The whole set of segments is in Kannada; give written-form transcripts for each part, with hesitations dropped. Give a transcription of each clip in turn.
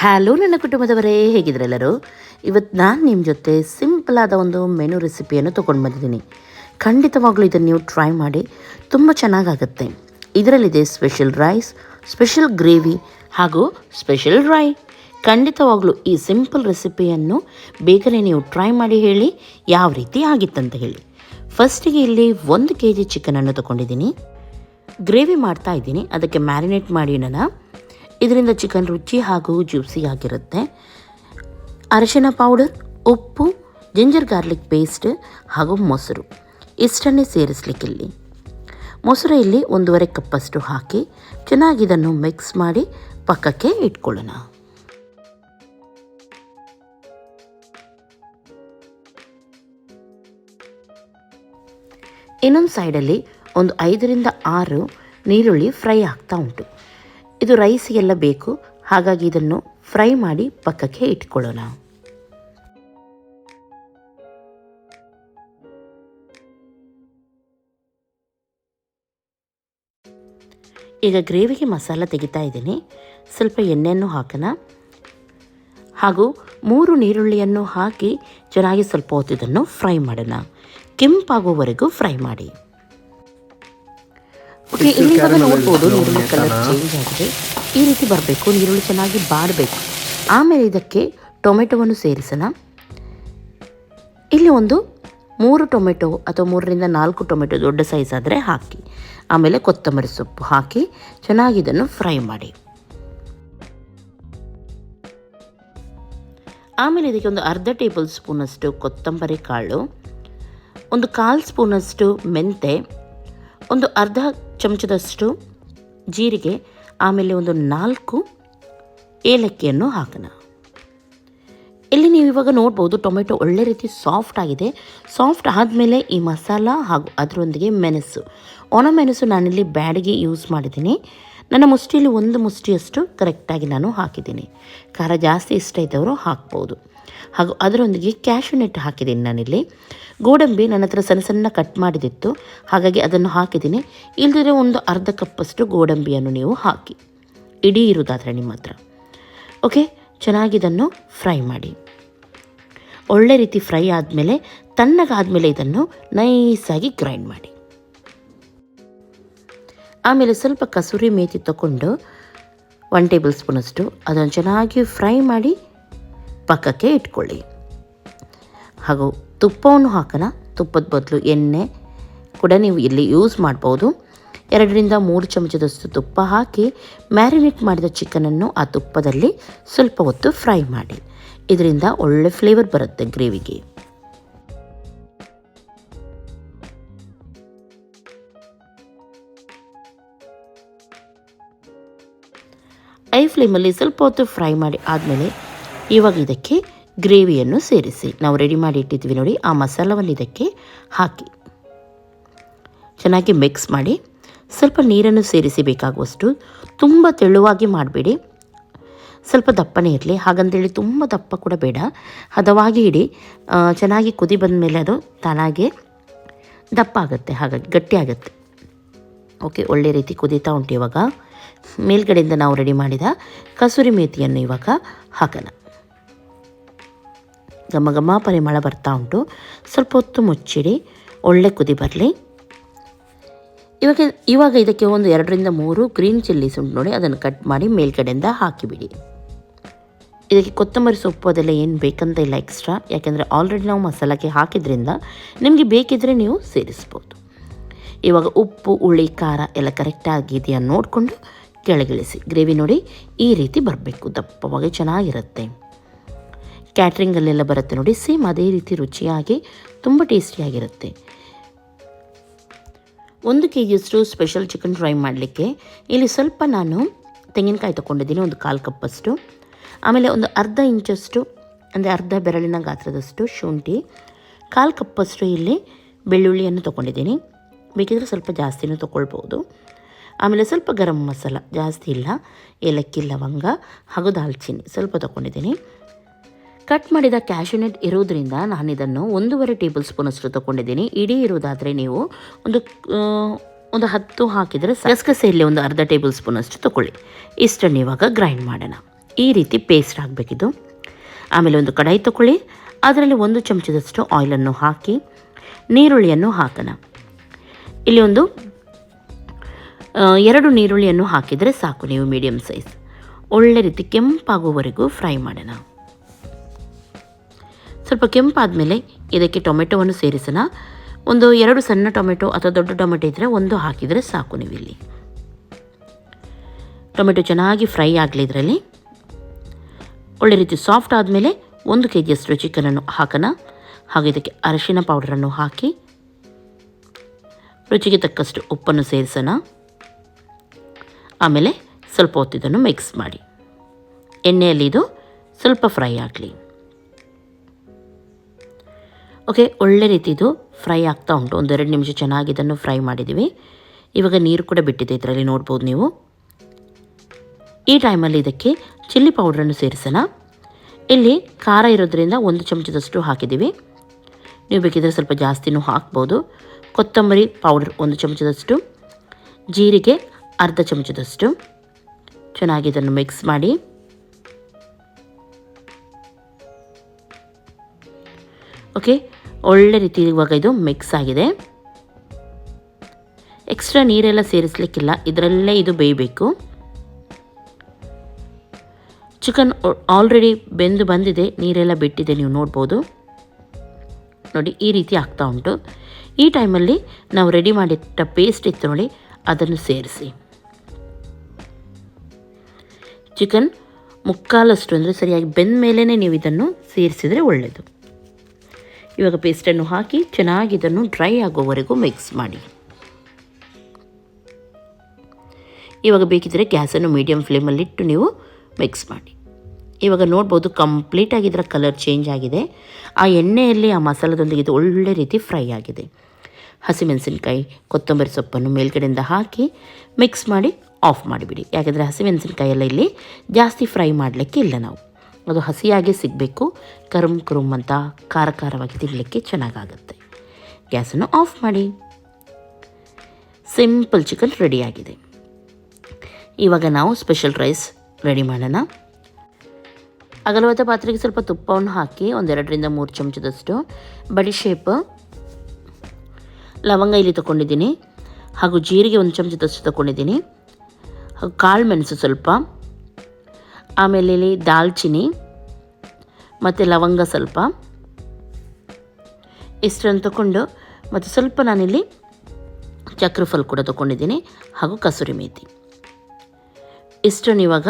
ಹಲೋ ನನ್ನ ಕುಟುಂಬದವರೇ, ಹೇಗಿದ್ರೆಲ್ಲರೂ? ಇವತ್ತು ನಾನು ನಿಮ್ಮ ಜೊತೆ ಸಿಂಪಲಾದ ಒಂದು ಮೆನು ರೆಸಿಪಿಯನ್ನು ತೊಗೊಂಡು ಬಂದಿದ್ದೀನಿ. ಖಂಡಿತವಾಗ್ಲೂ ಇದನ್ನು ನೀವು ಟ್ರೈ ಮಾಡಿ, ತುಂಬ ಚೆನ್ನಾಗಾಗುತ್ತೆ. ಇದರಲ್ಲಿದೆ ಸ್ಪೆಷಲ್ ರೈಸ್, ಸ್ಪೆಷಲ್ ಗ್ರೇವಿ ಹಾಗೂ ಸ್ಪೆಷಲ್ ಡ್ರೈ. ಖಂಡಿತವಾಗ್ಲೂ ಈ ಸಿಂಪಲ್ ರೆಸಿಪಿಯನ್ನು ಬೇಗನೆ ನೀವು ಟ್ರೈ ಮಾಡಿ ಹೇಳಿ ಯಾವ ರೀತಿ ಆಗಿತ್ತಂತ ಹೇಳಿ. ಫಸ್ಟಿಗೆ ಇಲ್ಲಿ 1 kg ಚಿಕನನ್ನು ತೊಗೊಂಡಿದ್ದೀನಿ. ಗ್ರೇವಿ ಮಾಡ್ತಾ ಇದ್ದೀನಿ, ಅದಕ್ಕೆ ಮ್ಯಾರಿನೇಟ್ ಮಾಡಿ ಇದರಿಂದ ಚಿಕನ್ ರುಚಿ ಹಾಗೂ ಜ್ಯೂಸಿ ಆಗಿರುತ್ತೆ. ಅರಿಶಿನ ಪೌಡರ್, ಉಪ್ಪು, ಜಿಂಜರ್ ಗಾರ್ಲಿಕ್ ಪೇಸ್ಟ್ ಹಾಗೂ ಮೊಸರು ಇಷ್ಟನ್ನೇ ಸೇರಿಸಲಿಕ್ಕಿಲ್ಲಿ. ಮೊಸರು ಇಲ್ಲಿ 1.5 ಕಪ್ಪಷ್ಟು ಹಾಕಿ ಚೆನ್ನಾಗಿ ಇದನ್ನು ಮಿಕ್ಸ್ ಮಾಡಿ ಪಕ್ಕಕ್ಕೆ ಇಟ್ಕೊಳ್ಳೋಣ. ಇನ್ನೊಂದು ಸೈಡಲ್ಲಿ ಒಂದು 5ರಿಂದ 6 ನೀರುಳ್ಳಿ ಫ್ರೈ ಆಗ್ತಾ ಉಂಟು. ಇದು ರೈಸಿಗೆಲ್ಲ ಬೇಕು, ಹಾಗಾಗಿ ಇದನ್ನು ಫ್ರೈ ಮಾಡಿ ಪಕ್ಕಕ್ಕೆ ಇಟ್ಕೊಳ್ಳೋಣ. ಈಗ ಗ್ರೇವಿಗೆ ಮಸಾಲ ತೆಗಿತಾ ಇದ್ದೀನಿ. ಸ್ವಲ್ಪ ಎಣ್ಣೆಯನ್ನು ಹಾಕೋಣ ಹಾಗೂ 3 ನೀರುಳ್ಳಿಯನ್ನು ಹಾಕಿ ಚೆನ್ನಾಗಿ ಸ್ವಲ್ಪ ಹೊತ್ತು ಇದನ್ನು ಫ್ರೈ ಮಾಡೋಣ. ಕೆಂಪಾಗುವವರೆಗೂ ಫ್ರೈ ಮಾಡಿ. ಓಕೆ, ಇಲ್ಲಿ ಇವಾಗ ನೋಡ್ಬೋದು ನೀರುಳ್ಳಿ ಕಲರ್ ಚೇಂಜ್ ಆಗಿದೆ. ಈ ರೀತಿ ಬರಬೇಕು, ನೀರುಳ್ಳಿ ಚೆನ್ನಾಗಿ ಬಾಡಬೇಕು. ಆಮೇಲೆ ಇದಕ್ಕೆ ಟೊಮೆಟೊವನ್ನು ಸೇರಿಸೋಣ. ಇಲ್ಲಿ ಒಂದು 3 ಟೊಮೆಟೊ ಅಥವಾ 3ರಿಂದ 4 ಟೊಮೆಟೊ ದೊಡ್ಡ ಸೈಜ್ ಆದರೆ ಹಾಕಿ. ಆಮೇಲೆ ಕೊತ್ತಂಬರಿ ಸೊಪ್ಪು ಹಾಕಿ ಚೆನ್ನಾಗಿ ಇದನ್ನು ಫ್ರೈ ಮಾಡಿ. ಆಮೇಲೆ ಇದಕ್ಕೆ ಒಂದು ಅರ್ಧ ಟೇಬಲ್ ಸ್ಪೂನಷ್ಟು ಕೊತ್ತಂಬರಿ ಕಾಳು, ಒಂದು 1/4 ಸ್ಪೂನಷ್ಟು ಮೆಂತೆ, ಒಂದು ಅರ್ಧ ಚಮಚದಷ್ಟು ಜೀರಿಗೆ, ಆಮೇಲೆ ಒಂದು 4 ಏಲಕ್ಕಿಯನ್ನು ಹಾಕೋಣ. ಇಲ್ಲಿ ನೀವು ಇವಾಗ ನೋಡ್ಬೋದು ಟೊಮೆಟೊ ಒಳ್ಳೆ ರೀತಿ ಸಾಫ್ಟ್ ಆಗಿದೆ. ಸಾಫ್ಟ್ ಆದಮೇಲೆ ಈ ಮಸಾಲ ಹಾಗೂ ಅದರೊಂದಿಗೆ ಮೆಣಸು, ಒಣಮೆಣಸು ನಾನಿಲ್ಲಿ ಬ್ಯಾಡಿಗೆ ಯೂಸ್ ಮಾಡಿದ್ದೀನಿ. ನನ್ನ ಮುಷ್ಟಿಯಲ್ಲಿ 1 ಮುಷ್ಟಿಯಷ್ಟು ಕರೆಕ್ಟಾಗಿ ನಾನು ಹಾಕಿದ್ದೀನಿ. ಖಾರ ಜಾಸ್ತಿ ಇಷ್ಟ ಇದ್ದವರು ಹಾಕ್ಬೋದು. ಹಾಗೂ ಅದರೊಂದಿಗೆ ಕ್ಯಾಶ್ಯೂ ನಟ್ ಹಾಕಿದ್ದೀನಿ ನಾನಿಲ್ಲಿ. ಗೋಡಂಬಿ ನನ್ನ ಹತ್ರ ಸಣ್ಣ ಸಣ್ಣ ಕಟ್ ಮಾಡಿದಿತ್ತು, ಹಾಗಾಗಿ ಅದನ್ನು ಹಾಕಿದ್ದೀನಿ. ಇಲ್ಲದಿದ್ರೆ ಒಂದು ಅರ್ಧ ಕಪ್ಪಷ್ಟು ಗೋಡಂಬಿಯನ್ನು ನೀವು ಹಾಕಿ, ಇಡೀ ಇರೋದಾದರೆ ನಿಮ್ಮ ಹತ್ರ. ಓಕೆ, ಚೆನ್ನಾಗಿ ಇದನ್ನು ಫ್ರೈ ಮಾಡಿ. ಒಳ್ಳೆ ರೀತಿ ಫ್ರೈ ಆದಮೇಲೆ ತಣ್ಣಗಾದಮೇಲೆ ಇದನ್ನು ನೈಸಾಗಿ ಗ್ರೈಂಡ್ ಮಾಡಿ. ಆಮೇಲೆ ಸ್ವಲ್ಪ ಕಸೂರಿ ಮೇಥಿ ತಗೊಂಡು 1 ಟೇಬಲ್ ಸ್ಪೂನಷ್ಟು ಅದನ್ನು ಚೆನ್ನಾಗಿ ಫ್ರೈ ಮಾಡಿ ಪಕ್ಕಕ್ಕೆ ಇಟ್ಕೊಳ್ಳಿ. ಹಾಗೂ ತುಪ್ಪವನ್ನು ಹಾಕೋಣ. ತುಪ್ಪದ ಬದಲು ಎಣ್ಣೆ ಕೂಡ ನೀವು ಇಲ್ಲಿ ಯೂಸ್ ಮಾಡ್ಬೋದು. 2ರಿಂದ 3 ಚಮಚದಷ್ಟು ತುಪ್ಪ ಹಾಕಿ ಮ್ಯಾರಿನೇಟ್ ಮಾಡಿದ ಚಿಕನನ್ನು ಆ ತುಪ್ಪದಲ್ಲಿ ಸ್ವಲ್ಪ ಹೊತ್ತು ಫ್ರೈ ಮಾಡಿ. ಇದರಿಂದ ಒಳ್ಳೆ ಫ್ಲೇವರ್ ಬರುತ್ತೆ ಗ್ರೇವಿಗೆ. ಐ ಫ್ಲೇಮಲ್ಲಿ ಸ್ವಲ್ಪ ಹೊತ್ತು ಫ್ರೈ ಮಾಡಿ ಆದಮೇಲೆ ಇವಾಗ ಇದಕ್ಕೆ ಗ್ರೇವಿಯನ್ನು ಸೇರಿಸಿ. ನಾವು ರೆಡಿ ಮಾಡಿ ಇಟ್ಟಿದ್ವಿ ನೋಡಿ, ಆ ಮಸಾಲವನ್ನು ಇದಕ್ಕೆ ಹಾಕಿ ಚೆನ್ನಾಗಿ ಮಿಕ್ಸ್ ಮಾಡಿ. ಸ್ವಲ್ಪ ನೀರನ್ನು ಸೇರಿಸಿ ಬೇಕಾಗುವಷ್ಟು. ತುಂಬ ತೆಳುವಾಗಿ ಮಾಡಬೇಡಿ, ಸ್ವಲ್ಪ ದಪ್ಪನೇ ಇರಲಿ. ಹಾಗಂತೇಳಿ ತುಂಬ ದಪ್ಪ ಕೂಡ ಬೇಡ, ಹದವಾಗಿ ಇಡಿ. ಚೆನ್ನಾಗಿ ಕುದಿ ಬಂದ ಮೇಲೆ ಅದು ತಾನಾಗೆ ದಪ್ಪ ಆಗುತ್ತೆ, ಹಾಗಾಗಿ ಗಟ್ಟಿ ಆಗುತ್ತೆ. ಓಕೆ, ಒಳ್ಳೆ ರೀತಿ ಕುದೀತಾ ಉಂಟು. ಇವಾಗ ಮೇಲ್ಗಡೆಯಿಂದ ನಾವು ರೆಡಿ ಮಾಡಿದ ಕಸೂರಿ ಮೇಥಿಯನ್ನು ಇವಾಗ ಹಾಕೋಣ. ಘಮ ಘಮ ಪರಿಮಳ ಬರ್ತಾ ಉಂಟು. ಸ್ವಲ್ಪ ಹೊತ್ತು ಮುಚ್ಚಿಡಿ, ಒಳ್ಳೆ ಕುದಿ ಬರಲಿ. ಇವಾಗ ಇದಕ್ಕೆ ಒಂದು 2ರಿಂದ 3 ಗ್ರೀನ್ ಚಿಲ್ಲೀಸ್ ಉಂಟು ನೋಡಿ, ಅದನ್ನು ಕಟ್ ಮಾಡಿ ಮೇಲ್ಗಡೆಯಿಂದ ಹಾಕಿಬಿಡಿ. ಇದಕ್ಕೆ ಕೊತ್ತಂಬರಿ ಸೊಪ್ಪು ಅದೆಲ್ಲ ಏನು ಬೇಕಂತ ಇಲ್ಲ ಎಕ್ಸ್ಟ್ರಾ, ಯಾಕೆಂದರೆ ಆಲ್ರೆಡಿ ನಾವು ಮಸಾಲಕ್ಕೆ ಹಾಕಿದ್ರಿಂದ ನಿಮಗೆ ಬೇಕಿದ್ದರೆ ನೀವು ಸೇರಿಸ್ಬೋದು. ಇವಾಗ ಉಪ್ಪು, ಹುಳಿ, ಖಾರ ಎಲ್ಲ ಕರೆಕ್ಟಾಗಿದೆಯಾ ನೋಡಿಕೊಂಡು ಕೆಳಗಿಳಿಸಿ. ಗ್ರೇವಿ ನೋಡಿ ಈ ರೀತಿ ಬರಬೇಕು, ದಪ್ಪವಾಗಿ ಚೆನ್ನಾಗಿರುತ್ತೆ. ಕ್ಯಾಟ್ರಿಂಗಲ್ಲೆಲ್ಲ ಬರುತ್ತೆ ನೋಡಿ, ಸೇಮ್ ಅದೇ ರೀತಿ ರುಚಿಯಾಗಿ ತುಂಬ ಟೇಸ್ಟಿಯಾಗಿರುತ್ತೆ. 1 kgಷ್ಟು ಸ್ಪೆಷಲ್ ಚಿಕನ್ ಫ್ರೈ ಮಾಡಲಿಕ್ಕೆ ಇಲ್ಲಿ ಸ್ವಲ್ಪ ನಾನು ತೆಂಗಿನಕಾಯಿ ತೊಗೊಂಡಿದ್ದೀನಿ, ಒಂದು 1/4 ಕಪ್ಪಷ್ಟು. ಆಮೇಲೆ ಒಂದು ಅರ್ಧ ಇಂಚಷ್ಟು ಅಂದರೆ ಅರ್ಧ ಬೆರಳಿನ ಗಾತ್ರದಷ್ಟು ಶುಂಠಿ, 1/4 ಕಪ್ಪಷ್ಟು ಇಲ್ಲಿ ಬೆಳ್ಳುಳ್ಳಿಯನ್ನು ತೊಗೊಂಡಿದ್ದೀನಿ. ಬೇಕಿದ್ರೆ ಸ್ವಲ್ಪ ಜಾಸ್ತಿನೂ ತೊಗೊಳ್ಬೋದು. ಆಮೇಲೆ ಸ್ವಲ್ಪ ಗರಂ ಮಸಾಲ, ಜಾಸ್ತಿ ಇಲ್ಲ, ಏಲಕ್ಕಿ, ಲವಂಗ ಹಾಗೂ ದಾಲ್ಚಿನ್ನಿ ಸ್ವಲ್ಪ ತೊಗೊಂಡಿದ್ದೀನಿ. ಕಟ್ ಮಾಡಿದ ಕ್ಯಾಶ್ಯೂ ನಟ್ ಇರೋದ್ರಿಂದ ನಾನಿದನ್ನು 1.5 ಟೇಬಲ್ ಸ್ಪೂನಷ್ಟು ತೊಗೊಂಡಿದ್ದೀನಿ. ಇಡೀ ಇರೋದಾದರೆ ನೀವು ಒಂದು 10 ಹಾಕಿದರೆ, ಗಸಗಸೆಯಲ್ಲಿ ಒಂದು ಅರ್ಧ ಟೇಬಲ್ ಸ್ಪೂನಷ್ಟು ತೊಗೊಳ್ಳಿ. ಇಷ್ಟನ್ನು ಇವಾಗ ಗ್ರೈಂಡ್ ಮಾಡೋಣ. ಈ ರೀತಿ ಪೇಸ್ಟ್ ಆಗಬೇಕಿದು. ಆಮೇಲೆ ಒಂದು ಕಡಾಯಿ ತಗೊಳ್ಳಿ, ಅದರಲ್ಲಿ 1 ಚಮಚದಷ್ಟು ಆಯಿಲನ್ನು ಹಾಕಿ ನೀರುಳ್ಳಿಯನ್ನು ಹಾಕೋಣ. ಇಲ್ಲಿ ಒಂದು 2 ನೀರುಳ್ಳಿಯನ್ನು ಹಾಕಿದರೆ ಸಾಕು, ನೀವು ಮೀಡಿಯಮ್ ಸೈಜ್. ಒಳ್ಳೆ ರೀತಿ ಕೆಂಪಾಗುವವರೆಗೂ ಫ್ರೈ ಮಾಡೋಣ. ಸ್ವಲ್ಪ ಕೆಂಪಾದಮೇಲೆ ಇದಕ್ಕೆ ಟೊಮೆಟೊವನ್ನು ಸೇರಿಸೋಣ. ಒಂದು 2 ಸಣ್ಣ ಟೊಮೆಟೊ ಅಥವಾ ದೊಡ್ಡ ಟೊಮೆಟೊ ಇದ್ದರೆ 1 ಹಾಕಿದರೆ ಸಾಕು. ನೀವಿಲ್ಲಿ ಟೊಮೆಟೊ ಚೆನ್ನಾಗಿ ಫ್ರೈ ಆಗಲಿ. ಇದರಲ್ಲಿ ಒಳ್ಳೆ ರೀತಿ ಸಾಫ್ಟ್ ಆದಮೇಲೆ 1 kgಯಷ್ಟು ಚಿಕನನ್ನು ಹಾಕೋಣ. ಹಾಗೆ ಇದಕ್ಕೆ ಅರಿಶಿನ ಪೌಡರನ್ನು ಹಾಕಿ ರುಚಿಗೆ ತಕ್ಕಷ್ಟು ಉಪ್ಪನ್ನು ಸೇರಿಸೋಣ. ಆಮೇಲೆ ಸ್ವಲ್ಪ ಹೊತ್ತು ಇದನ್ನು ಮಿಕ್ಸ್ ಮಾಡಿ. ಎಣ್ಣೆಯಲ್ಲಿ ಇದು ಸ್ವಲ್ಪ ಫ್ರೈ ಆಗಲಿ. ಓಕೆ, ಒಳ್ಳೆ ರೀತಿ ಇದು ಫ್ರೈ ಆಗ್ತಾ ಉಂಟು. 1-2 ನಿಮಿಷ ಚೆನ್ನಾಗಿ ಇದನ್ನು ಫ್ರೈ ಮಾಡಿದ್ದೀವಿ. ಇವಾಗ ನೀರು ಕೂಡ ಬಿಟ್ಟಿದೆ, ಇದರಲ್ಲಿ ನೋಡ್ಬೋದು ನೀವು. ಈ ಟೈಮಲ್ಲಿ ಇದಕ್ಕೆ ಚಿಲ್ಲಿ ಪೌಡ್ರನ್ನು ಸೇರಿಸೋಣ. ಇಲ್ಲಿ ಖಾರ ಇರೋದ್ರಿಂದ 1 ಚಮಚದಷ್ಟು ಹಾಕಿದ್ದೀವಿ. ನೀವು ಬೇಕಿದ್ರೆ ಸ್ವಲ್ಪ ಜಾಸ್ತಿನೂ ಹಾಕ್ಬೋದು. ಕೊತ್ತಂಬರಿ ಪೌಡರ್ 1 ಚಮಚದಷ್ಟು, ಜೀರಿಗೆ ಅರ್ಧ ಚಮಚದಷ್ಟು. ಚೆನ್ನಾಗಿ ಇದನ್ನು ಮಿಕ್ಸ್ ಮಾಡಿ. ಓಕೆ, ಒಳ್ಳೆ ರೀತಿ ಇವಾಗ ಇದು ಮಿಕ್ಸ್ ಆಗಿದೆ. ಎಕ್ಸ್ಟ್ರಾ ನೀರೆಲ್ಲ ಸೇರಿಸಲಿಕ್ಕಿಲ್ಲ, ಇದರಲ್ಲೇ ಇದು ಬೇಯಬೇಕು. ಚಿಕನ್ ಆಲ್ರೆಡಿ ಬೆಂದು ಬಂದಿದೆ, ನೀರೆಲ್ಲ ಬಿಟ್ಟಿದೆ, ನೀವು ನೋಡ್ಬೋದು. ನೋಡಿ, ಈ ರೀತಿ ಆಗ್ತಾ ಉಂಟು. ಈ ಟೈಮಲ್ಲಿ ನಾವು ರೆಡಿ ಮಾಡಿಟ್ಟ ಪೇಸ್ಟ್ ಇತ್ತು ನೋಡಿ, ಅದನ್ನು ಸೇರಿಸಿ. ಚಿಕನ್ ಮುಕ್ಕಾಲಷ್ಟು ಅಂದರೆ ಸರಿಯಾಗಿ ಬೆಂದ ಮೇಲೇ ನೀವು ಇದನ್ನು ಸೇರಿಸಿದರೆ ಒಳ್ಳೆಯದು. ಇವಾಗ ಪೇಸ್ಟನ್ನು ಹಾಕಿ ಚೆನ್ನಾಗಿ ಇದನ್ನು ಡ್ರೈ ಆಗೋವರೆಗೂ ಮಿಕ್ಸ್ ಮಾಡಿ. ಇವಾಗ ಬೇಕಿದ್ದರೆ ಗ್ಯಾಸನ್ನು ಮೀಡಿಯಮ್ ಫ್ಲೇಮಲ್ಲಿಟ್ಟು ನೀವು ಮಿಕ್ಸ್ ಮಾಡಿ. ಇವಾಗ ನೋಡ್ಬೋದು ಕಂಪ್ಲೀಟಾಗಿ ಇದರ ಕಲರ್ ಚೇಂಜ್ ಆಗಿದೆ. ಆ ಎಣ್ಣೆಯಲ್ಲಿ ಆ ಮಸಾಲದೊಂದಿಗೆ ಇದು ಒಳ್ಳೆ ರೀತಿ ಫ್ರೈ ಆಗಿದೆ. ಹಸಿಮೆಣಸಿನ್ಕಾಯಿ, ಕೊತ್ತಂಬರಿ ಸೊಪ್ಪನ್ನು ಮೇಲ್ಗಡೆಯಿಂದ ಹಾಕಿ ಮಿಕ್ಸ್ ಮಾಡಿ ಆಫ್ ಮಾಡಿಬಿಡಿ. ಯಾಕೆಂದರೆ ಹಸಿಮೆಣಸಿನ್ಕಾಯಿ ಎಲ್ಲ ಇಲ್ಲಿ ಜಾಸ್ತಿ ಫ್ರೈ ಮಾಡಲಿಕ್ಕೆ ಇಲ್ಲ, ನಾವು ಅದು ಹಸಿಯಾಗೇ ಸಿಗಬೇಕು. ಕರುಮ್ ಅಂತ ಖಾರ ಖಾರವಾಗಿ ತಿನ್ನಲಿಕ್ಕೆ ಚೆನ್ನಾಗಾಗುತ್ತೆ. ಗ್ಯಾಸನ್ನು ಆಫ್ ಮಾಡಿ. ಸಿಂಪಲ್ ಚಿಕನ್ ರೆಡಿಯಾಗಿದೆ. ಇವಾಗ ನಾವು ಸ್ಪೆಷಲ್ ರೈಸ್ ರೆಡಿ ಮಾಡೋಣ. ಅಗಲವಾದ ಪಾತ್ರೆಗೆ ಸ್ವಲ್ಪ ತುಪ್ಪವನ್ನು ಹಾಕಿ 1-2-3 ಚಮಚದಷ್ಟು ಬಡಿಶೇಪ್, ಲವಂಗ ಇಲ್ಲಿ ತೊಗೊಂಡಿದ್ದೀನಿ, ಹಾಗೂ ಜೀರಿಗೆ 1 ಚಮಚದಷ್ಟು ತೊಗೊಂಡಿದ್ದೀನಿ, ಹಾಗೂ ಕಾಳು ಮೆಣಸು ಸ್ವಲ್ಪ, ಆಮೇಲೆ ಇಲ್ಲಿ ದಾಲ್ಚಿನ್ನಿ ಮತ್ತು ಲವಂಗ ಸ್ವಲ್ಪ, ಇಷ್ಟನ್ನು ತಗೊಂಡು ಮತ್ತು ಸ್ವಲ್ಪ ನಾನಿಲ್ಲಿ ಚಕ್ರಫಲ್ ಕೂಡ ತೊಗೊಂಡಿದ್ದೀನಿ, ಹಾಗೂ ಕಸೂರಿ ಮೇಥಿ. ಇಷ್ಟನ್ನು ಇವಾಗ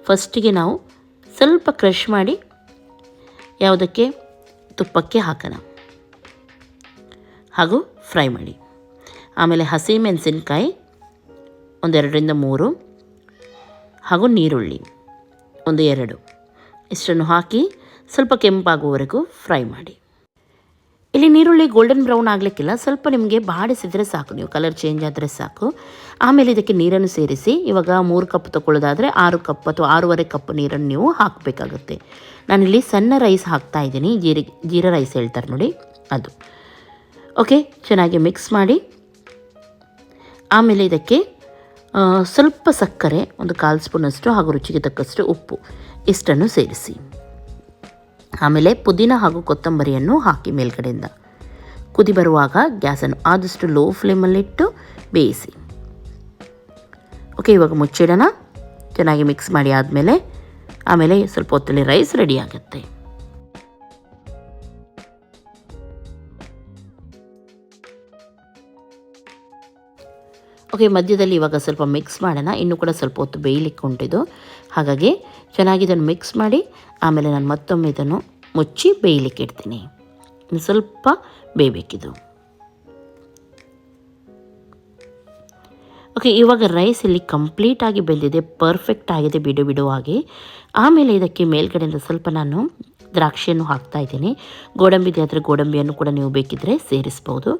ಫಸ್ಟಿಗೆ ನಾವು ಸ್ವಲ್ಪ ಕ್ರಷ್ ಮಾಡಿ ಯಾವುದಕ್ಕೆ ತುಪ್ಪಕ್ಕೆ ಹಾಕೋಣ, ಹಾಗೂ ಫ್ರೈ ಮಾಡಿ. ಆಮೇಲೆ ಹಸಿಮೆಣಸಿನ್ಕಾಯಿ 1-2-3, ಹಾಗೂ ನೀರುಳ್ಳಿ 1-2 ಇಷ್ಟನ್ನು ಹಾಕಿ ಸ್ವಲ್ಪ ಕೆಂಪಾಗುವವರೆಗೂ ಫ್ರೈ ಮಾಡಿ. ಇಲ್ಲಿ ನೀರುಳ್ಳಿ ಗೋಲ್ಡನ್ ಬ್ರೌನ್ ಆಗಲಿಕ್ಕಿಲ್ಲ, ಸ್ವಲ್ಪ ನಿಮಗೆ ಬಾಡಿಸಿದರೆ ಸಾಕು, ನೀವು ಕಲರ್ ಚೇಂಜ್ ಆದರೆ ಸಾಕು. ಆಮೇಲೆ ಇದಕ್ಕೆ ನೀರನ್ನು ಸೇರಿಸಿ. ಇವಾಗ 3 ಕಪ್ ತೊಗೊಳ್ಳೋದಾದರೆ 6 ಕಪ್ ಅಥವಾ 6.5 ಕಪ್ ನೀರನ್ನು ನೀವು ಹಾಕಬೇಕಾಗುತ್ತೆ. ನಾನಿಲ್ಲಿ ಸಣ್ಣ ರೈಸ್ ಹಾಕ್ತಾಯಿದ್ದೀನಿ, ಜೀರಾ ರೈಸ್ ಹೇಳ್ತಾರೆ ನೋಡಿ, ಅದು. ಓಕೆ, ಚೆನ್ನಾಗಿ ಮಿಕ್ಸ್ ಮಾಡಿ. ಆಮೇಲೆ ಇದಕ್ಕೆ ಸ್ವಲ್ಪ ಸಕ್ಕರೆ 1/4 ಸ್ಪೂನಷ್ಟು ಹಾಗೂ ರುಚಿಗೆ ತಕ್ಕಷ್ಟು ಉಪ್ಪು ಇಷ್ಟನ್ನು ಸೇರಿಸಿ. ಆಮೇಲೆ ಪುದೀನ ಹಾಗೂ ಕೊತ್ತಂಬರಿಯನ್ನು ಹಾಕಿ ಮೇಲ್ಗಡೆಯಿಂದ. ಕುದಿ ಬರುವಾಗ ಗ್ಯಾಸನ್ನು ಆದಷ್ಟು ಲೋ ಫ್ಲೇಮಲ್ಲಿಟ್ಟು ಬೇಯಿಸಿ. ಓಕೆ, ಇವಾಗ ಮುಚ್ಚಿಡೋಣ. ಚೆನ್ನಾಗಿ ಮಿಕ್ಸ್ ಮಾಡಿ ಆಮೇಲೆ ಸ್ವಲ್ಪ ಹೊತ್ತಲ್ಲಿ ರೈಸ್ ರೆಡಿ ಆಗುತ್ತೆ. ಓಕೆ, ಮಧ್ಯದಲ್ಲಿ ಇವಾಗ ಸ್ವಲ್ಪ ಮಿಕ್ಸ್ ಮಾಡೋಣ. ಇನ್ನೂ ಕೂಡ ಸ್ವಲ್ಪ ಹೊತ್ತು ಬೇಯಲಿಕ್ಕೆ ಉಂಟಿದ್ದು, ಹಾಗಾಗಿ ಚೆನ್ನಾಗಿ ಇದನ್ನು ಮಿಕ್ಸ್ ಮಾಡಿ ಆಮೇಲೆ ನಾನು ಮತ್ತೊಮ್ಮೆ ಇದನ್ನು ಮುಚ್ಚಿ ಬೇಯಲಿಕ್ಕೆ ಇಡ್ತೀನಿ. ಇನ್ನು ಸ್ವಲ್ಪ ಬೇಯಬೇಕಿದು. ಓಕೆ, ಇವಾಗ ರೈಸ್ ಇಲ್ಲಿ ಕಂಪ್ಲೀಟಾಗಿ ಬೆಂದಿದೆ, ಪರ್ಫೆಕ್ಟ್ ಆಗಿದೆ ಬಿಡುವಾಗಿ. ಆಮೇಲೆ ಇದಕ್ಕೆ ಮೇಲ್ಗಡೆಯಿಂದ ಸ್ವಲ್ಪ ನಾನು ದ್ರಾಕ್ಷಿಯನ್ನು ಹಾಕ್ತಾಯಿದ್ದೀನಿ. ಗೋಡಂಬಿದೆ ಆದರೆ ಗೋಡಂಬಿಯನ್ನು ಕೂಡ ನೀವು ಬೇಕಿದ್ದರೆ ಸೇರಿಸ್ಬೋದು.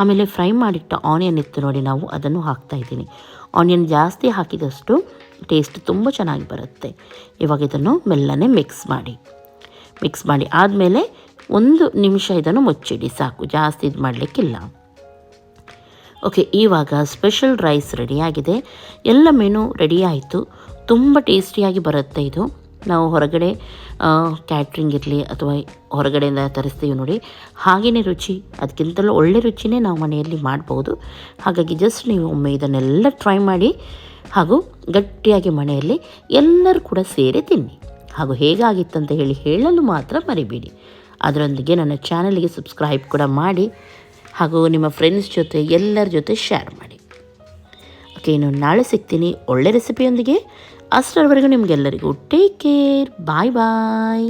ಆಮೇಲೆ ಫ್ರೈ ಮಾಡಿಟ್ಟ ಆನಿಯನ್ ಇತ್ತು ನೋಡಿ, ನಾವು ಅದನ್ನು ಹಾಕ್ತಾಯಿದ್ದೀನಿ. ಆನಿಯನ್ ಜಾಸ್ತಿ ಹಾಕಿದಷ್ಟು ಟೇಸ್ಟ್ ತುಂಬ ಚೆನ್ನಾಗಿ ಬರುತ್ತೆ. ಇವಾಗ ಇದನ್ನು ಮೆಲ್ಲನೆ ಮಿಕ್ಸ್ ಮಾಡಿ ಆದಮೇಲೆ 1 ನಿಮಿಷ ಇದನ್ನು ಮುಚ್ಚಿಡಿ ಸಾಕು, ಜಾಸ್ತಿ ಇದು ಮಾಡಲಿಕ್ಕಿಲ್ಲ. ಓಕೆ, ಇವಾಗ ಸ್ಪೆಷಲ್ ರೈಸ್ ರೆಡಿಯಾಗಿದೆ. ಎಲ್ಲ ಮೆನು ರೆಡಿ ಆಯಿತು. ತುಂಬ ಟೇಸ್ಟಿಯಾಗಿ ಬರುತ್ತೆ ಇದು. ನಾವು ಹೊರಗಡೆ ಕ್ಯಾಟ್ರಿಂಗ್ ಇರಲಿ ಅಥವಾ ಹೊರಗಡೆಯಿಂದ ತರಿಸ್ತೀವಿ ನೋಡಿ, ಹಾಗೆಯೇ ರುಚಿ, ಅದಕ್ಕಿಂತಲೂ ಒಳ್ಳೆ ರುಚಿನೇ ನಾವು ಮನೆಯಲ್ಲಿ ಮಾಡ್ಬೋದು. ಹಾಗಾಗಿ ಜಸ್ಟ್ ನೀವು ಒಮ್ಮೆ ಇದನ್ನೆಲ್ಲ ಟ್ರೈ ಮಾಡಿ, ಹಾಗೂ ಗಟ್ಟಿಯಾಗಿ ಮನೆಯಲ್ಲಿ ಎಲ್ಲರೂ ಕೂಡ ಸೇರಿ ತಿನ್ನಿ. ಹಾಗೂ ಹೇಗಾಗಿತ್ತಂತ ಹೇಳಲು ಮಾತ್ರ ಮರಿಬೇಡಿ. ಅದರೊಂದಿಗೆ ನನ್ನ ಚಾನಲ್ಗೆ ಸಬ್ಸ್ಕ್ರೈಬ್ ಕೂಡ ಮಾಡಿ, ಹಾಗೂ ನಿಮ್ಮ ಫ್ರೆಂಡ್ಸ್ ಜೊತೆ ಎಲ್ಲರ ಜೊತೆ ಶೇರ್ ಮಾಡಿ. ಓಕೆ, ಇನ್ನು ನಾಳೆ ಸಿಗ್ತೀನಿ ಒಳ್ಳೆ ರೆಸಿಪಿಯೊಂದಿಗೆ. ಅಷ್ಟರವರೆಗೂ ನಿಮಗೆಲ್ಲರಿಗೂ ಟೇಕ್ ಕೇರ್, ಬಾಯ್ ಬಾಯ್.